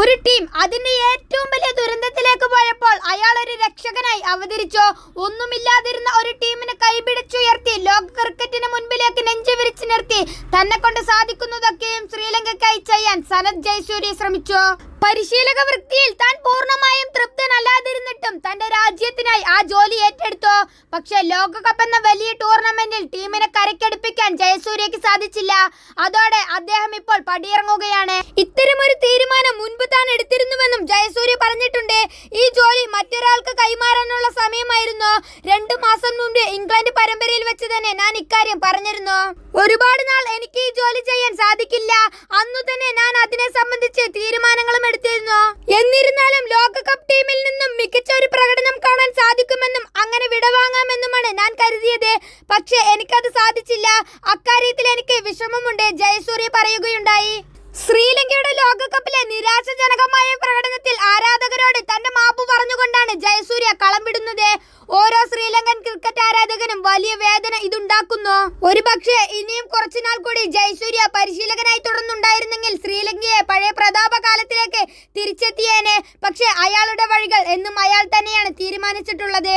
ഒരു ടീം അതിന്റെ ഏറ്റവും വലിയ ദുരന്തത്തിലേക്ക് പോയപ്പോൾ അയാൾ ഒരു രക്ഷകനായി അവതരിച്ചു. ഒന്നുമില്ലാതിരുന്ന ഒരു ടീമിനെ കൈപിടിച്ചുയർത്തി ലോക ക്രിക്കറ്റിന് മുൻപിലേക്ക് നെഞ്ചു വിരിച്ചു നിർത്തി തന്നെ കൊണ്ട് സാധിക്കുന്നതൊക്കെയും ശ്രീലങ്കയ്ക്കായി ചെയ്യാൻ സനത് ജയസൂര്യ ശ്രമിച്ചു. പരിശീലക വൃത്തിയിൽ താൻ പൂർണ്ണമായും തൃപ്തനല്ലാതിരുന്നിട്ടും തന്റെ രാജ്യത്തിനായി ആ ജോലി ഏറ്റെടുത്തു. പക്ഷെ ലോകകപ്പ് എന്ന വലിയ ടൂർണമെന്റിൽ ടീമിനെ കരക്കടുപ്പിക്കാൻ ജയസൂര്യക്ക് സാധിച്ചില്ല. അതോടെ അദ്ദേഹം ഇപ്പോൾ പടിയിറങ്ങുകയാണ്. ഇത്തരമൊരു തീരുമാനം മുൻപ് താൻ എടുത്തിരുന്നുവെന്നും ജയസൂര്യ പറഞ്ഞിട്ടുണ്ട്. ഈ ജോലി മറ്റൊരാൾക്ക് കൈമാറാനുള്ള സമയമായിരുന്നു. 2 മാസം മുൻപ് ഇംഗ്ലണ്ട് പരമ്പരയിൽ വെച്ച് തന്നെ ഞാൻ ഇക്കാര്യം പറഞ്ഞിരുന്നു. ഒരുപാട് നാൾ എനിക്ക് ഈ ജോലി ചെയ്യാൻ സാധിക്കില്ല. അന്നു തന്നെ ഞാൻ അതിനെ സംബന്ധിച്ച് തീരുമാനങ്ങളും എടുത്തിരുന്നു. എന്നിരുന്നാലും ലോകകപ്പ് ടീമിൽ നിന്നും മികച്ച ഒരു പ്രകടനം കാണാൻ സാധിക്കുമെന്നും അങ്ങനെ വിടവാങ്ങാമെന്നുമാണ് ഞാൻ കരുതിയത്. പക്ഷെ എനിക്കത് സാധിച്ചില്ല. അക്കാര്യത്തിൽ എനിക്ക് വിഷമമുണ്ട്, ജയസൂര്യ പറയുകയുണ്ടായി. ശ്രീലങ്കയുടെ ലോകകപ്പിലെ നിരാശാജനകമായ പ്രകടനത്തിൽ ആരാധകരോട് തന്റെ മാപ്പ് പറഞ്ഞുകൊണ്ടാണ് ജയസൂര്യ കളം വിടുന്നത്. ഓരോ ശ്രീലങ്കൻ ക്രിക്കറ്റ് ആരാധകനും വലിയ വേദന ഇതുണ്ടാക്കുന്നു. ഒരുപക്ഷെ ഇനിയും കുറച്ചുനാൾ കൂടി ജയസൂര്യ പരിശീലകനായി തുടർന്നുണ്ടായിരുന്നെങ്കിൽ ശ്രീലങ്കയെ പഴയ പ്രതാപകാലത്തിലേക്ക് തിരിച്ചെത്തിയേനെ. പക്ഷെ അയാളുടെ വഴികൾ എന്നും അയാൾ തന്നെയാണ് തീരുമാനിച്ചിട്ടുള്ളത്.